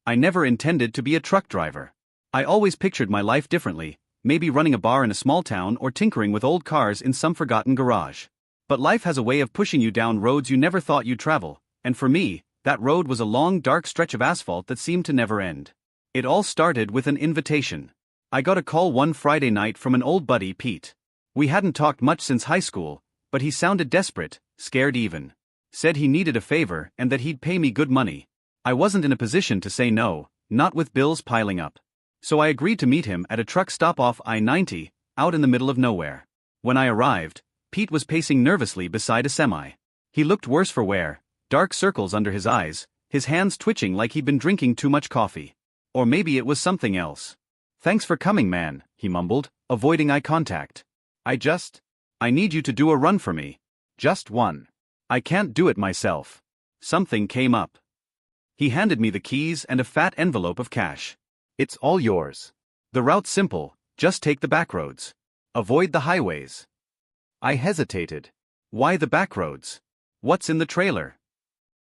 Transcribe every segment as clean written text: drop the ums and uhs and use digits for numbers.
I never intended to be a truck driver. I always pictured my life differently, maybe running a bar in a small town or tinkering with old cars in some forgotten garage. But life has a way of pushing you down roads you never thought you'd travel, and for me, that road was a long dark stretch of asphalt that seemed to never end. It all started with an invitation. I got a call one Friday night from an old buddy, Pete. We hadn't talked much since high school, but he sounded desperate, scared even. Said he needed a favor and that he'd pay me good money. I wasn't in a position to say no, not with bills piling up. So I agreed to meet him at a truck stop off I-90, out in the middle of nowhere. When I arrived, Pete was pacing nervously beside a semi. He looked worse for wear, dark circles under his eyes, his hands twitching like he'd been drinking too much coffee. Or maybe it was something else. "Thanks for coming, man," he mumbled, avoiding eye contact. I need you to do a run for me. Just one. I can't do it myself." Something came up. He handed me the keys and a fat envelope of cash. "It's all yours. The route's simple, just take the back roads. Avoid the highways." I hesitated. Why the back roads? What's in the trailer?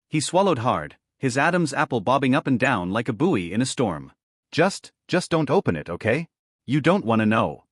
He swallowed hard, his Adam's apple bobbing up and down like a buoy in a storm. Just don't open it, okay? You don't want to know."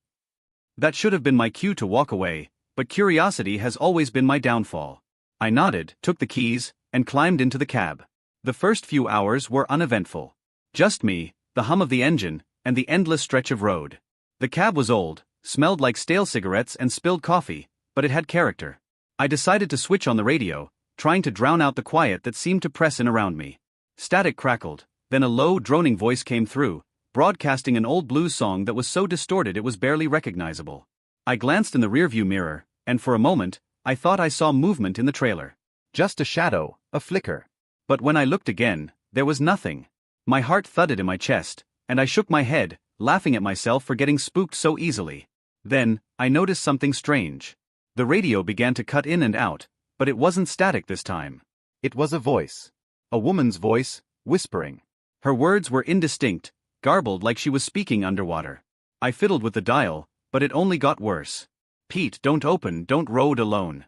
That should have been my cue to walk away, but curiosity has always been my downfall. I nodded, took the keys, and climbed into the cab. The first few hours were uneventful. Just me, the hum of the engine, and the endless stretch of road. The cab was old, smelled like stale cigarettes and spilled coffee, but it had character. I decided to switch on the radio, trying to drown out the quiet that seemed to press in around me. Static crackled, then a low, droning voice came through, broadcasting an old blues song that was so distorted it was barely recognizable. I glanced in the rearview mirror, and for a moment, I thought I saw movement in the trailer. Just a shadow, a flicker. But when I looked again, there was nothing. My heart thudded in my chest, and I shook my head, laughing at myself for getting spooked so easily. Then, I noticed something strange. The radio began to cut in and out, but it wasn't static this time. It was a voice. A woman's voice, whispering. Her words were indistinct, garbled like she was speaking underwater. I fiddled with the dial, but it only got worse. "Pete, don't road alone."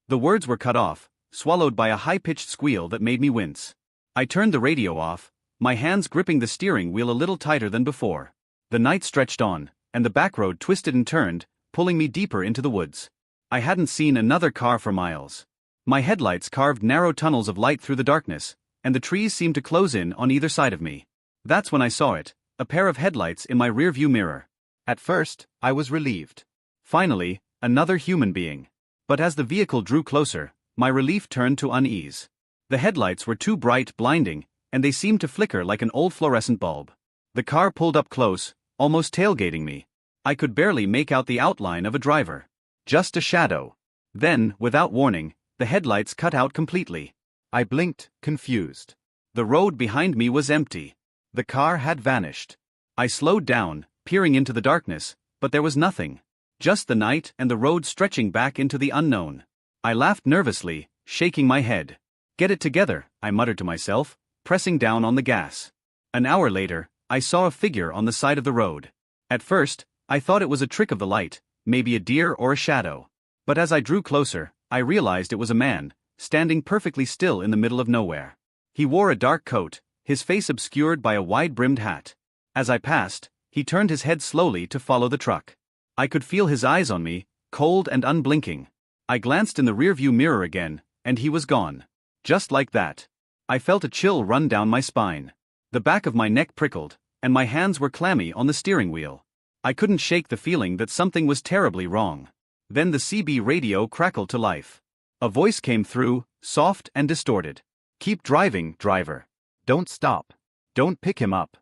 The words were cut off, swallowed by a high-pitched squeal that made me wince. I turned the radio off, my hands gripping the steering wheel a little tighter than before. The night stretched on, and the back road twisted and turned, pulling me deeper into the woods. I hadn't seen another car for miles. My headlights carved narrow tunnels of light through the darkness, and the trees seemed to close in on either side of me. That's when I saw it, a pair of headlights in my rearview mirror. At first, I was relieved. Finally, another human being. But as the vehicle drew closer, my relief turned to unease. The headlights were too bright, blinding, and they seemed to flicker like an old fluorescent bulb. The car pulled up close, almost tailgating me. I could barely make out the outline of a driver. Just a shadow. Then, without warning, the headlights cut out completely. I blinked, confused. The road behind me was empty. The car had vanished. I slowed down, peering into the darkness, but there was nothing. Just the night and the road stretching back into the unknown. I laughed nervously, shaking my head. "Get it together," I muttered to myself, pressing down on the gas. An hour later, I saw a figure on the side of the road. At first, I thought it was a trick of the light, maybe a deer or a shadow. But as I drew closer, I realized it was a man, standing perfectly still in the middle of nowhere. He wore a dark coat, his face obscured by a wide-brimmed hat. As I passed, he turned his head slowly to follow the truck. I could feel his eyes on me, cold and unblinking. I glanced in the rearview mirror again, and he was gone. Just like that. I felt a chill run down my spine. The back of my neck prickled, and my hands were clammy on the steering wheel. I couldn't shake the feeling that something was terribly wrong. Then the CB radio crackled to life. A voice came through, soft and distorted. "Keep driving, driver. Don't stop. Don't pick him up."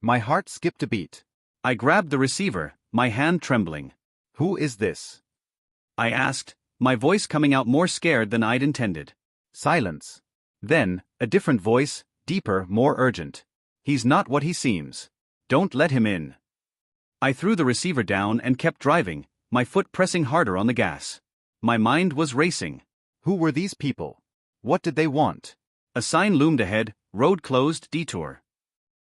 My heart skipped a beat. I grabbed the receiver, my hand trembling. "Who is this?" I asked, my voice coming out more scared than I'd intended. Silence. Then, a different voice, deeper, more urgent. "He's not what he seems. Don't let him in." I threw the receiver down and kept driving, my foot pressing harder on the gas. My mind was racing. Who were these people? What did they want? A sign loomed ahead, "Road closed, detour."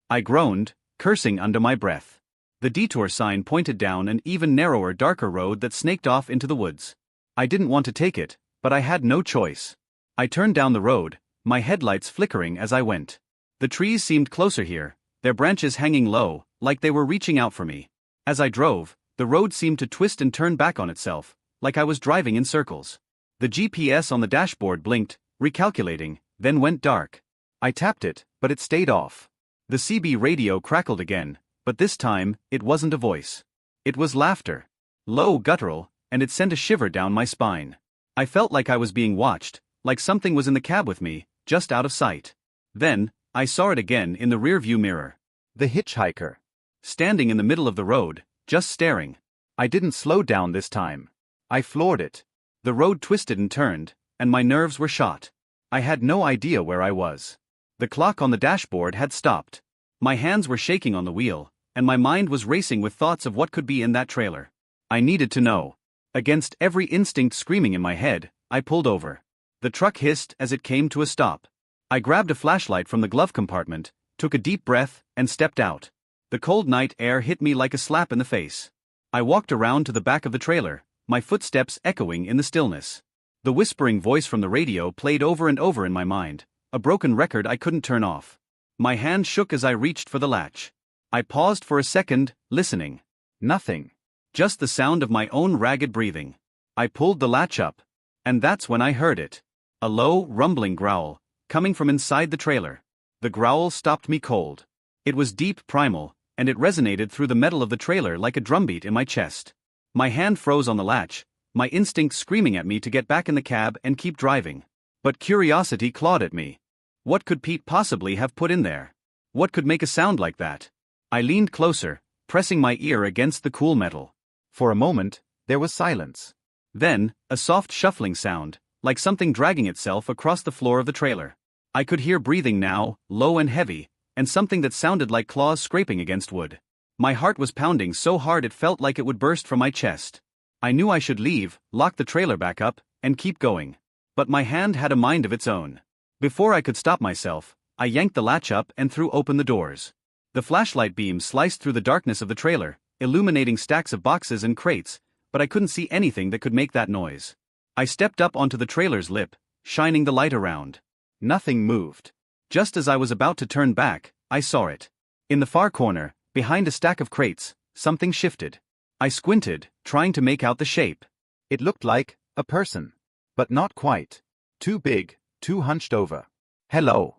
I groaned, cursing under my breath. The detour sign pointed down an even narrower, darker road that snaked off into the woods. I didn't want to take it, but I had no choice. I turned down the road, my headlights flickering as I went. The trees seemed closer here, their branches hanging low, like they were reaching out for me. As I drove, the road seemed to twist and turn back on itself, like I was driving in circles. The GPS on the dashboard blinked, recalculating, then went dark. I tapped it, but it stayed off. The CB radio crackled again, but this time, it wasn't a voice. It was laughter. Low, guttural, and it sent a shiver down my spine. I felt like I was being watched, like something was in the cab with me, just out of sight. Then, I saw it again in the rearview mirror. The hitchhiker. Standing in the middle of the road, just staring. I didn't slow down this time. I floored it. The road twisted and turned, and my nerves were shot. I had no idea where I was. The clock on the dashboard had stopped. My hands were shaking on the wheel, and my mind was racing with thoughts of what could be in that trailer. I needed to know. Against every instinct screaming in my head, I pulled over. The truck hissed as it came to a stop. I grabbed a flashlight from the glove compartment, took a deep breath, and stepped out. The cold night air hit me like a slap in the face. I walked around to the back of the trailer, my footsteps echoing in the stillness. The whispering voice from the radio played over and over in my mind, a broken record I couldn't turn off. My hand shook as I reached for the latch. I paused for a second, listening. Nothing. Just the sound of my own ragged breathing. I pulled the latch up. And that's when I heard it. A low, rumbling growl, coming from inside the trailer. The growl stopped me cold. It was deep, primal, and it resonated through the metal of the trailer like a drumbeat in my chest. My hand froze on the latch, my instinct screaming at me to get back in the cab and keep driving. But curiosity clawed at me. What could Pete possibly have put in there? What could make a sound like that? I leaned closer, pressing my ear against the cool metal. For a moment, there was silence. Then, a soft shuffling sound, like something dragging itself across the floor of the trailer. I could hear breathing now, low and heavy, and something that sounded like claws scraping against wood. My heart was pounding so hard it felt like it would burst from my chest. I knew I should leave, lock the trailer back up, and keep going. But my hand had a mind of its own. Before I could stop myself, I yanked the latch up and threw open the doors. The flashlight beam sliced through the darkness of the trailer, illuminating stacks of boxes and crates, but I couldn't see anything that could make that noise. I stepped up onto the trailer's lip, shining the light around. Nothing moved. Just as I was about to turn back, I saw it. In the far corner, behind a stack of crates, something shifted. I squinted, trying to make out the shape. It looked like a person. But not quite. Too big, too hunched over. Hello.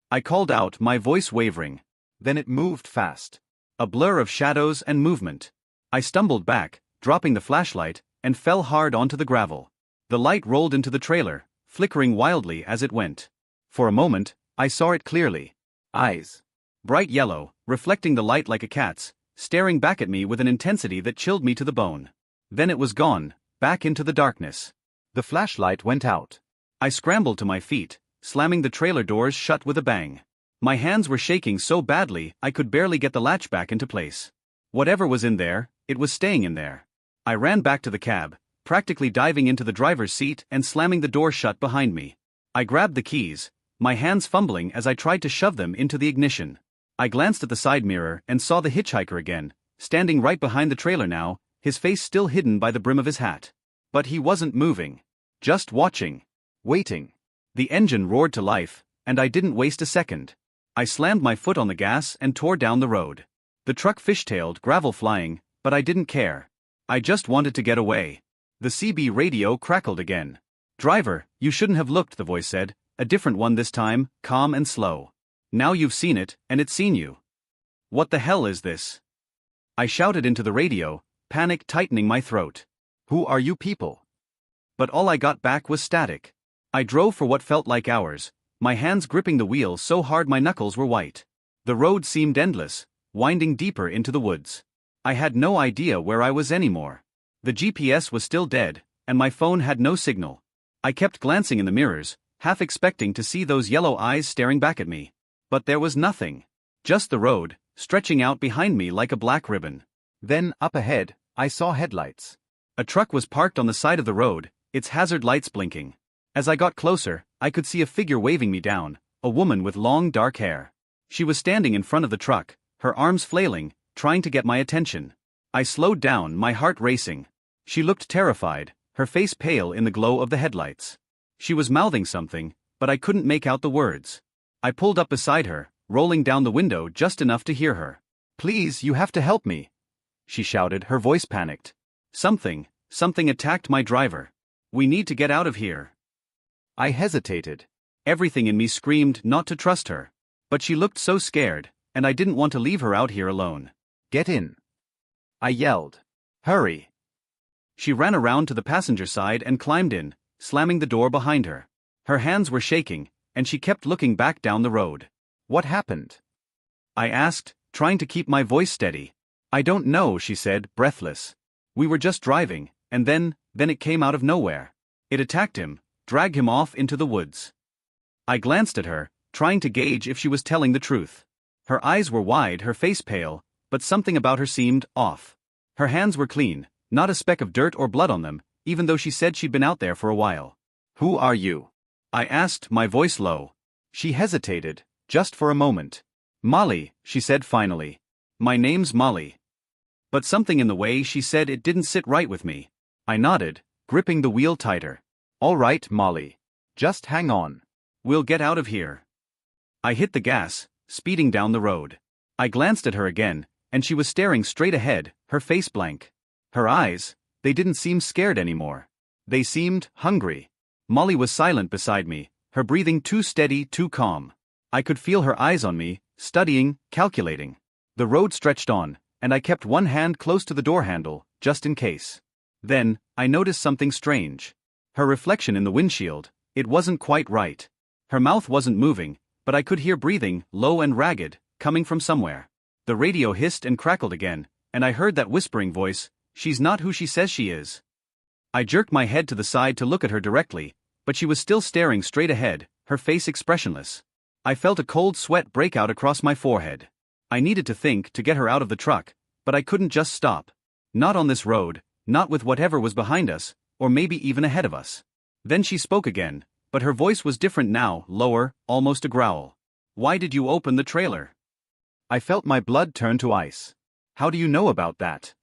I called out, my voice wavering. Then it moved fast. A blur of shadows and movement. I stumbled back, dropping the flashlight, and fell hard onto the gravel. The light rolled into the trailer, flickering wildly as it went. For a moment, I saw it clearly. Eyes. Bright yellow, reflecting the light like a cat's, staring back at me with an intensity that chilled me to the bone. Then it was gone, back into the darkness. The flashlight went out. I scrambled to my feet, slamming the trailer doors shut with a bang. My hands were shaking so badly I could barely get the latch back into place. Whatever was in there, it was staying in there. I ran back to the cab, practically diving into the driver's seat and slamming the door shut behind me. I grabbed the keys, my hands fumbling as I tried to shove them into the ignition. I glanced at the side mirror and saw the hitchhiker again, standing right behind the trailer now, his face still hidden by the brim of his hat. But he wasn't moving. Just watching. Waiting. The engine roared to life, and I didn't waste a second. I slammed my foot on the gas and tore down the road. The truck fishtailed, gravel flying, but I didn't care. I just wanted to get away. The CB radio crackled again. "Driver, you shouldn't have looked," the voice said, a different one this time, calm and slow. "Now you've seen it, and it's seen you." "What the hell is this?" I shouted into the radio, panic tightening my throat. "Who are you people?" But all I got back was static. I drove for what felt like hours, my hands gripping the wheel so hard my knuckles were white. The road seemed endless, winding deeper into the woods. I had no idea where I was anymore. The GPS was still dead, and my phone had no signal. I kept glancing in the mirrors, half expecting to see those yellow eyes staring back at me. But there was nothing. Just the road, stretching out behind me like a black ribbon. Then, up ahead, I saw headlights. A truck was parked on the side of the road, its hazard lights blinking. As I got closer, I could see a figure waving me down, a woman with long dark hair. She was standing in front of the truck, her arms flailing, trying to get my attention. I slowed down, my heart racing. She looked terrified, her face pale in the glow of the headlights. She was mouthing something, but I couldn't make out the words. I pulled up beside her, rolling down the window just enough to hear her. "Please, you have to help me," she shouted, her voice panicked. Something attacked my driver. "We need to get out of here." I hesitated. Everything in me screamed not to trust her. But she looked so scared, and I didn't want to leave her out here alone. "Get in," I yelled. "Hurry." She ran around to the passenger side and climbed in, slamming the door behind her. Her hands were shaking, and she kept looking back down the road. "What happened?" I asked, trying to keep my voice steady. "I don't know," she said, breathless. "We were just driving, and then it came out of nowhere. It attacked him, dragged him off into the woods." I glanced at her, trying to gauge if she was telling the truth. Her eyes were wide, her face pale, but something about her seemed off. Her hands were clean, not a speck of dirt or blood on them, even though she said she'd been out there for a while. "Who are you?" I asked, my voice low. She hesitated, just for a moment. "Molly," she said finally. "My name's Molly." But something in the way she said it didn't sit right with me. I nodded, gripping the wheel tighter. "All right, Molly. Just hang on. We'll get out of here." I hit the gas, speeding down the road. I glanced at her again, and she was staring straight ahead, her face blank. Her eyes, they didn't seem scared anymore. They seemed hungry. Molly was silent beside me, her breathing too steady, too calm. I could feel her eyes on me, studying, calculating. The road stretched on, and I kept one hand close to the door handle, just in case. Then, I noticed something strange. Her reflection in the windshield, it wasn't quite right. Her mouth wasn't moving, but I could hear breathing, low and ragged, coming from somewhere. The radio hissed and crackled again, and I heard that whispering voice, "She's not who she says she is." I jerked my head to the side to look at her directly, but she was still staring straight ahead, her face expressionless. I felt a cold sweat break out across my forehead. I needed to think to get her out of the truck, but I couldn't just stop. Not on this road, not with whatever was behind us, or maybe even ahead of us. Then she spoke again, but her voice was different now, lower, almost a growl. "Why did you open the trailer?" I felt my blood turn to ice. "How do you know about that?"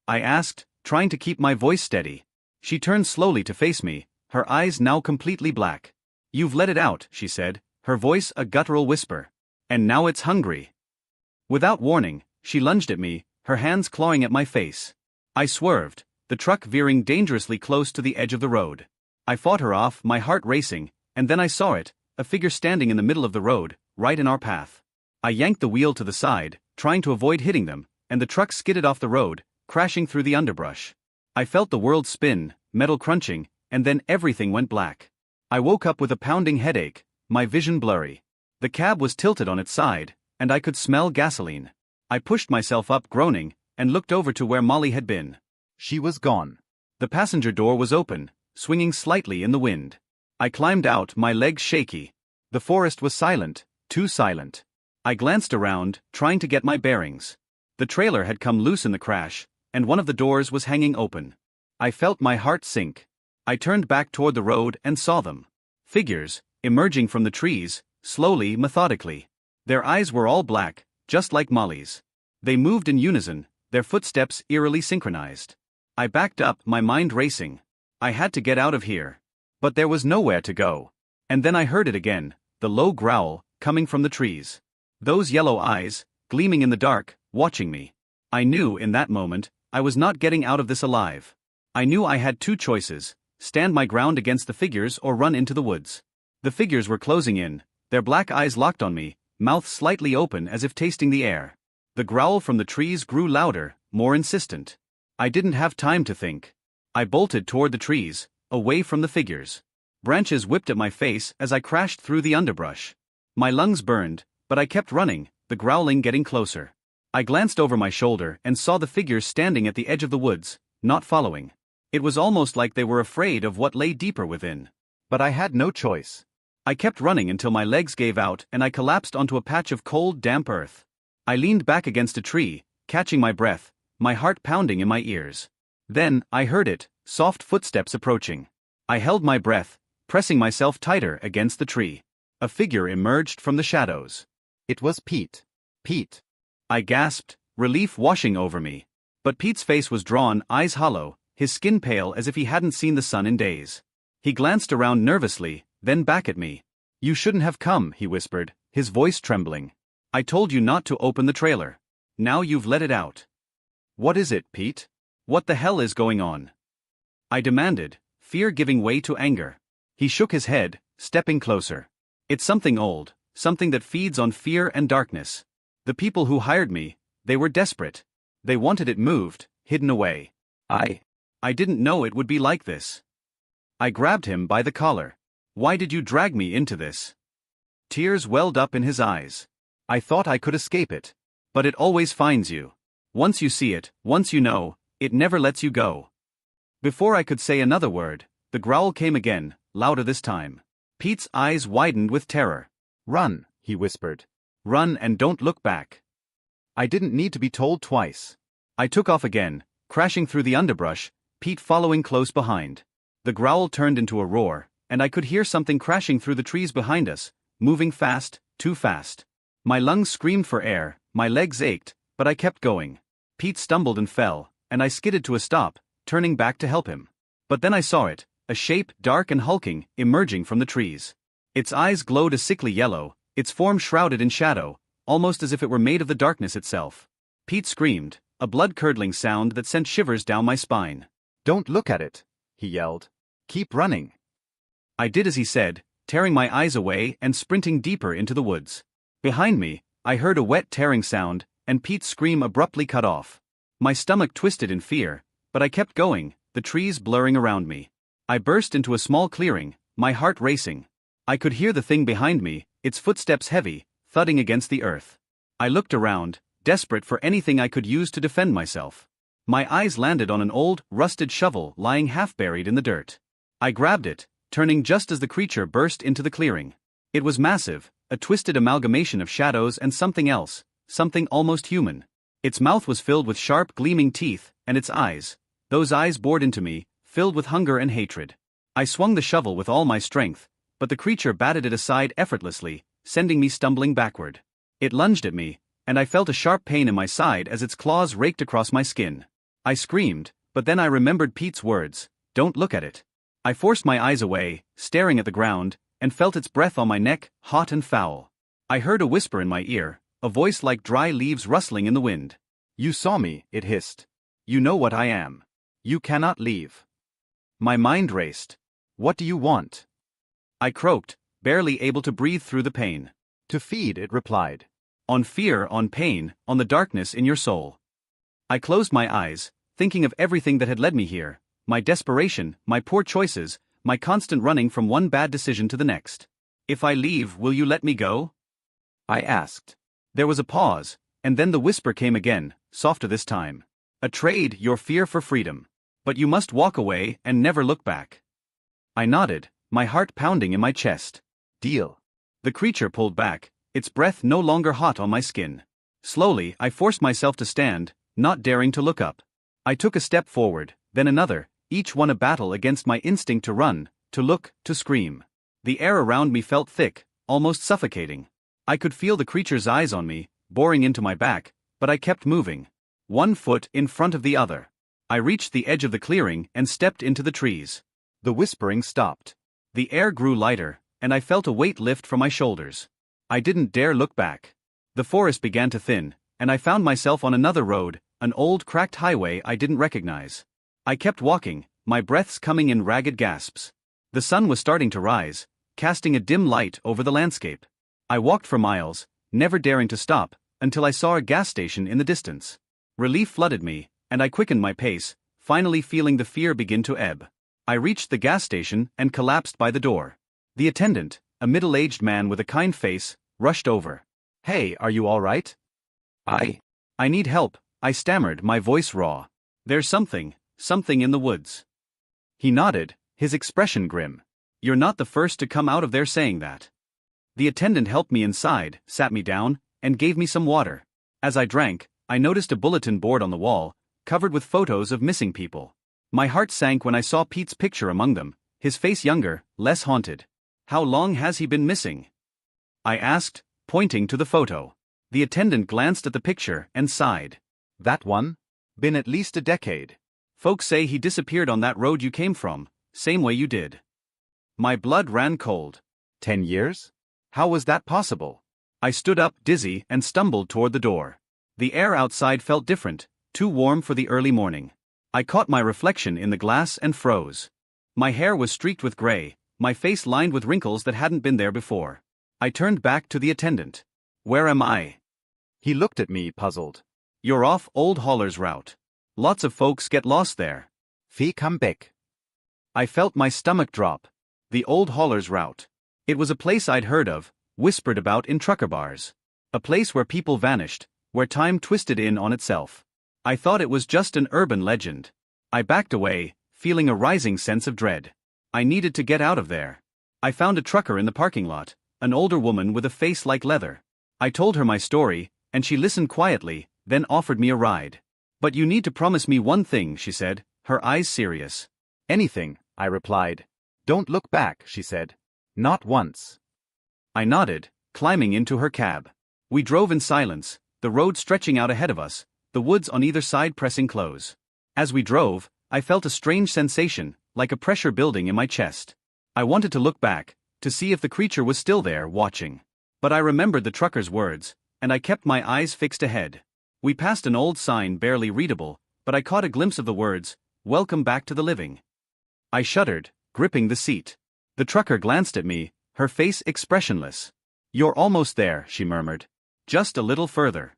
I asked, trying to keep my voice steady. She turned slowly to face me, her eyes now completely black. "You've let it out," she said, her voice a guttural whisper. "And now it's hungry." Without warning, she lunged at me, her hands clawing at my face. I swerved, the truck veering dangerously close to the edge of the road. I fought her off, my heart racing, and then I saw it, a figure standing in the middle of the road, right in our path. I yanked the wheel to the side, trying to avoid hitting them, and the truck skidded off the road, crashing through the underbrush. I felt the world spin, metal crunching, and then everything went black. I woke up with a pounding headache, my vision blurry. The cab was tilted on its side, and I could smell gasoline. I pushed myself up, groaning, and looked over to where Molly had been. She was gone. The passenger door was open, swinging slightly in the wind. I climbed out, my legs shaky. The forest was silent, too silent. I glanced around, trying to get my bearings. The trailer had come loose in the crash, and one of the doors was hanging open. I felt my heart sink. I turned back toward the road and saw them. Figures, emerging from the trees, slowly, methodically. Their eyes were all black, just like Molly's. They moved in unison, their footsteps eerily synchronized. I backed up, my mind racing. I had to get out of here. But there was nowhere to go. And then I heard it again, the low growl, coming from the trees. Those yellow eyes, gleaming in the dark, watching me. I knew in that moment, I was not getting out of this alive. I knew I had two choices, stand my ground against the figures or run into the woods. The figures were closing in, their black eyes locked on me, mouth slightly open as if tasting the air. The growl from the trees grew louder, more insistent. I didn't have time to think. I bolted toward the trees, away from the figures. Branches whipped at my face as I crashed through the underbrush. My lungs burned, but I kept running, the growling getting closer. I glanced over my shoulder and saw the figures standing at the edge of the woods, not following. It was almost like they were afraid of what lay deeper within. But I had no choice. I kept running until my legs gave out and I collapsed onto a patch of cold, damp earth. I leaned back against a tree, catching my breath, my heart pounding in my ears. Then, I heard it, soft footsteps approaching. I held my breath, pressing myself tighter against the tree. A figure emerged from the shadows. It was Pete. Pete. I gasped, relief washing over me. But Pete's face was drawn, eyes hollow, his skin pale as if he hadn't seen the sun in days. He glanced around nervously, then back at me. You shouldn't have come, he whispered, his voice trembling. I told you not to open the trailer. Now you've let it out. What is it, Pete? What the hell is going on? I demanded, fear giving way to anger. He shook his head, stepping closer. It's something old, something that feeds on fear and darkness. The people who hired me, they were desperate. They wanted it moved, hidden away. I didn't know it would be like this. I grabbed him by the collar. Why did you drag me into this? Tears welled up in his eyes. I thought I could escape it. But it always finds you. Once you see it, once you know, it never lets you go. Before I could say another word, the growl came again, louder this time. Pete's eyes widened with terror. Run, he whispered. Run and don't look back. I didn't need to be told twice. I took off again, crashing through the underbrush, Pete following close behind. The growl turned into a roar, and I could hear something crashing through the trees behind us, moving fast, too fast. My lungs screamed for air, my legs ached, but I kept going. Pete stumbled and fell, and I skidded to a stop, turning back to help him. But then I saw it, a shape dark and hulking, emerging from the trees. Its eyes glowed a sickly yellow, its form shrouded in shadow, almost as if it were made of the darkness itself. Pete screamed, a blood-curdling sound that sent shivers down my spine. Don't look at it, he yelled. Keep running. I did as he said, tearing my eyes away and sprinting deeper into the woods. Behind me, I heard a wet tearing sound, and Pete's scream abruptly cut off. My stomach twisted in fear, but I kept going, the trees blurring around me. I burst into a small clearing, my heart racing. I could hear the thing behind me, its footsteps heavy, thudding against the earth. I looked around, desperate for anything I could use to defend myself. My eyes landed on an old, rusted shovel lying half-buried in the dirt. I grabbed it, turning just as the creature burst into the clearing. It was massive, a twisted amalgamation of shadows and something else, something almost human. Its mouth was filled with sharp, gleaming teeth, and its eyes, those eyes bored into me, filled with hunger and hatred. I swung the shovel with all my strength, but the creature batted it aside effortlessly, sending me stumbling backward. It lunged at me, and I felt a sharp pain in my side as its claws raked across my skin. I screamed, but then I remembered Pete's words, "Don't look at it." I forced my eyes away, staring at the ground, and felt its breath on my neck, hot and foul. I heard a whisper in my ear, a voice like dry leaves rustling in the wind. "You saw me," it hissed. "You know what I am. You cannot leave." My mind raced. "What do you want?" I croaked, barely able to breathe through the pain. "To feed," it replied. "On fear, on pain, on the darkness in your soul." I closed my eyes, thinking of everything that had led me here, my desperation, my poor choices, my constant running from one bad decision to the next. "If I leave, will you let me go?" I asked. There was a pause, and then the whisper came again, softer this time. "A trade, your fear for freedom. But you must walk away and never look back." I nodded, my heart pounding in my chest. "Deal." The creature pulled back, its breath no longer hot on my skin. Slowly, I forced myself to stand, not daring to look up. I took a step forward, then another, each one a battle against my instinct to run, to look, to scream. The air around me felt thick, almost suffocating. I could feel the creature's eyes on me, boring into my back, but I kept moving. One foot in front of the other. I reached the edge of the clearing and stepped into the trees. The whispering stopped. The air grew lighter, and I felt a weight lift from my shoulders. I didn't dare look back. The forest began to thin, and I found myself on another road, an old cracked highway I didn't recognize. I kept walking, my breaths coming in ragged gasps. The sun was starting to rise, casting a dim light over the landscape. I walked for miles, never daring to stop, until I saw a gas station in the distance. Relief flooded me, and I quickened my pace, finally feeling the fear begin to ebb. I reached the gas station and collapsed by the door. The attendant, a middle-aged man with a kind face, rushed over. "Hey, are you all right?" I need help," I stammered, my voice raw. "There's something in the woods." He nodded, his expression grim. "You're not the first to come out of there saying that." The attendant helped me inside, sat me down, and gave me some water. As I drank, I noticed a bulletin board on the wall, covered with photos of missing people. My heart sank when I saw Pete's picture among them, his face younger, less haunted. "How long has he been missing?" I asked, pointing to the photo. The attendant glanced at the picture and sighed. "That one? Been at least a decade. Folks say he disappeared on that road you came from, same way you did." My blood ran cold. 10 years? How was that possible? I stood up, dizzy, and stumbled toward the door. The air outside felt different, too warm for the early morning. I caught my reflection in the glass and froze. My hair was streaked with gray, my face lined with wrinkles that hadn't been there before. I turned back to the attendant. Where am I? He looked at me, puzzled. You're off Old Holler's route. Lots of folks get lost there. Wie come back? I felt my stomach drop. The Old Holler's route. It was a place I'd heard of, whispered about in trucker bars. A place where people vanished, where time twisted in on itself. I thought it was just an urban legend. I backed away, feeling a rising sense of dread. I needed to get out of there. I found a trucker in the parking lot, an older woman with a face like leather. I told her my story, and she listened quietly, then offered me a ride. But you need to promise me one thing, she said, her eyes serious. Anything, I replied. Don't look back, she said. Not once. I nodded, climbing into her cab. We drove in silence, the road stretching out ahead of us, the woods on either side pressing close. As we drove, I felt a strange sensation, like a pressure building in my chest. I wanted to look back, to see if the creature was still there, watching. But I remembered the trucker's words, and I kept my eyes fixed ahead. We passed an old sign barely readable, but I caught a glimpse of the words, "Welcome back to the living." I shuddered, gripping the seat. The trucker glanced at me, her face expressionless. You're almost there, she murmured. Just a little further.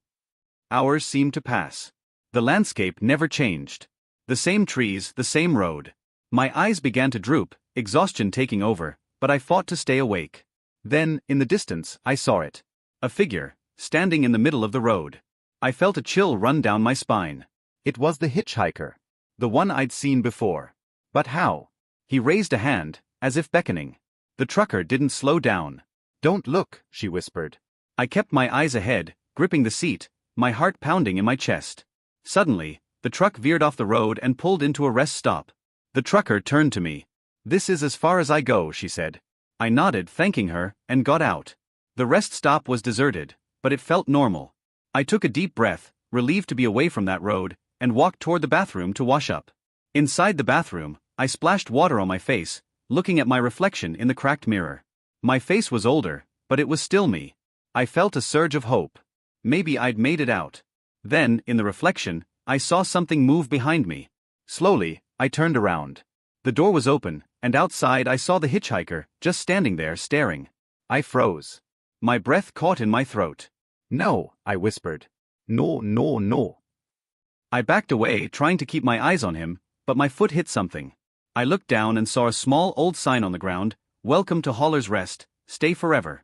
Hours seemed to pass. The landscape never changed. The same trees, the same road. My eyes began to droop, exhaustion taking over, but I fought to stay awake. Then, in the distance, I saw it. A figure, standing in the middle of the road. I felt a chill run down my spine. It was the hitchhiker. The one I'd seen before. But how? He raised a hand, as if beckoning. The trucker didn't slow down. Don't look, she whispered. I kept my eyes ahead, gripping the seat, my heart pounding in my chest. Suddenly, the truck veered off the road and pulled into a rest stop. The trucker turned to me. This is as far as I go, she said. I nodded, thanking her, and got out. The rest stop was deserted, but it felt normal. I took a deep breath, relieved to be away from that road, and walked toward the bathroom to wash up. Inside the bathroom, I splashed water on my face, looking at my reflection in the cracked mirror. My face was older, but it was still me. I felt a surge of hope. Maybe I'd made it out. Then, in the reflection, I saw something move behind me. Slowly, I turned around. The door was open, and outside I saw the hitchhiker, just standing there staring. I froze. My breath caught in my throat. No, I whispered. No, no, no. I backed away, trying to keep my eyes on him, but my foot hit something. I looked down and saw a small old sign on the ground, "Welcome to Holler's Rest, stay forever."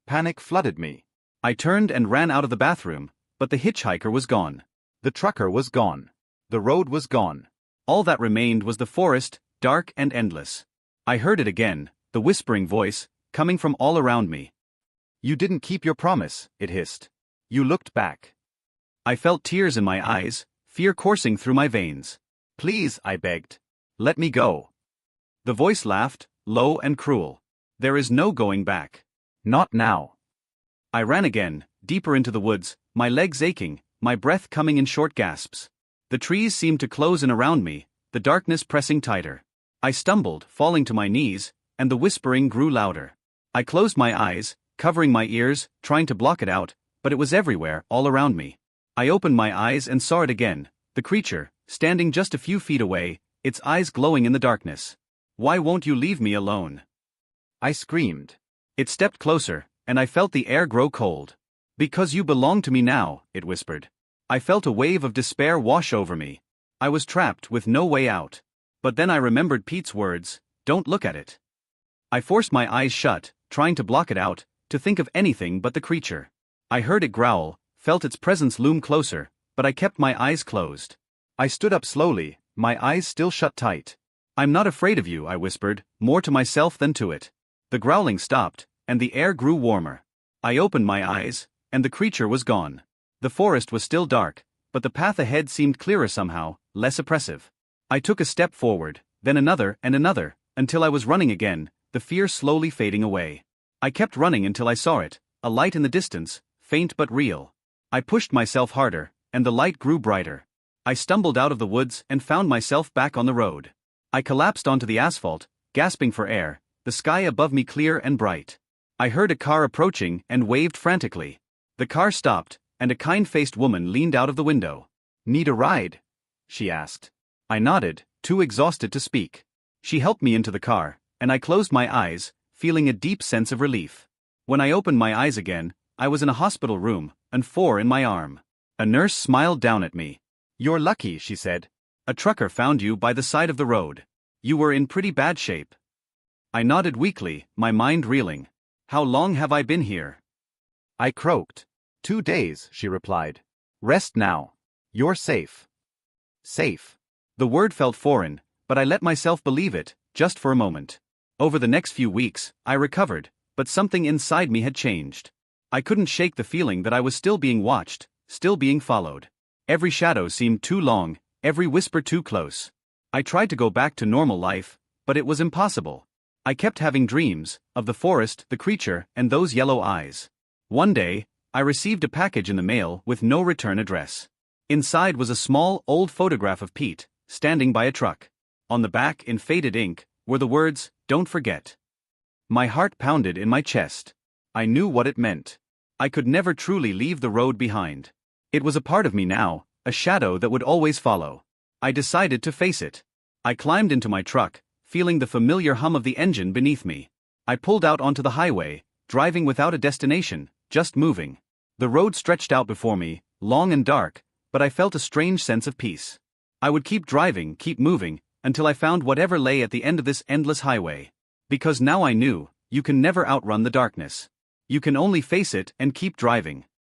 Panic flooded me. I turned and ran out of the bathroom, but the hitchhiker was gone. The trucker was gone. The road was gone. All that remained was the forest, dark and endless. I heard it again, the whispering voice, coming from all around me. You didn't keep your promise, it hissed. You looked back. I felt tears in my eyes, fear coursing through my veins. Please, I begged. Let me go. The voice laughed, low and cruel. There is no going back. Not now. I ran again, deeper into the woods, my legs aching, my breath coming in short gasps. The trees seemed to close in around me, the darkness pressing tighter. I stumbled, falling to my knees, and the whispering grew louder. I closed my eyes, covering my ears, trying to block it out, but it was everywhere, all around me. I opened my eyes and saw it again, the creature, standing just a few feet away, its eyes glowing in the darkness. Why won't you leave me alone? I screamed. It stepped closer, and I felt the air grow cold. Because you belong to me now, it whispered. I felt a wave of despair wash over me. I was trapped with no way out. But then I remembered Pete's words, "Don't look at it." I forced my eyes shut, trying to block it out, to think of anything but the creature. I heard it growl, felt its presence loom closer, but I kept my eyes closed. I stood up slowly, my eyes still shut tight. "I'm not afraid of you," I whispered, more to myself than to it. The growling stopped, and the air grew warmer. I opened my eyes, and the creature was gone. The forest was still dark, but the path ahead seemed clearer somehow, less oppressive. I took a step forward, then another and another, until I was running again, the fear slowly fading away. I kept running until I saw it, a light in the distance, faint but real. I pushed myself harder, and the light grew brighter. I stumbled out of the woods and found myself back on the road. I collapsed onto the asphalt, gasping for air, the sky above me clear and bright. I heard a car approaching and waved frantically. The car stopped, and a kind-faced woman leaned out of the window. "Need a ride?" she asked. I nodded, too exhausted to speak. She helped me into the car, and I closed my eyes, feeling a deep sense of relief. When I opened my eyes again, I was in a hospital room, and 4 in my arm. A nurse smiled down at me. "You're lucky," she said. "A trucker found you by the side of the road. You were in pretty bad shape." I nodded weakly, my mind reeling. "How long have I been here?" I croaked. 2 days, she replied. "Rest now. You're safe." Safe. The word felt foreign, but I let myself believe it, just for a moment. Over the next few weeks, I recovered, but something inside me had changed. I couldn't shake the feeling that I was still being watched, still being followed. Every shadow seemed too long, every whisper too close. I tried to go back to normal life, but it was impossible. I kept having dreams, of the forest, the creature, and those yellow eyes. One day, I received a package in the mail with no return address. Inside was a small, old photograph of Pete, standing by a truck. On the back, in faded ink, were the words, "Don't forget." My heart pounded in my chest. I knew what it meant. I could never truly leave the road behind. It was a part of me now, a shadow that would always follow. I decided to face it. I climbed into my truck, feeling the familiar hum of the engine beneath me. I pulled out onto the highway, driving without a destination, just moving. The road stretched out before me, long and dark, but I felt a strange sense of peace. I would keep driving, keep moving, until I found whatever lay at the end of this endless highway. Because now I knew, you can never outrun the darkness. You can only face it and keep driving.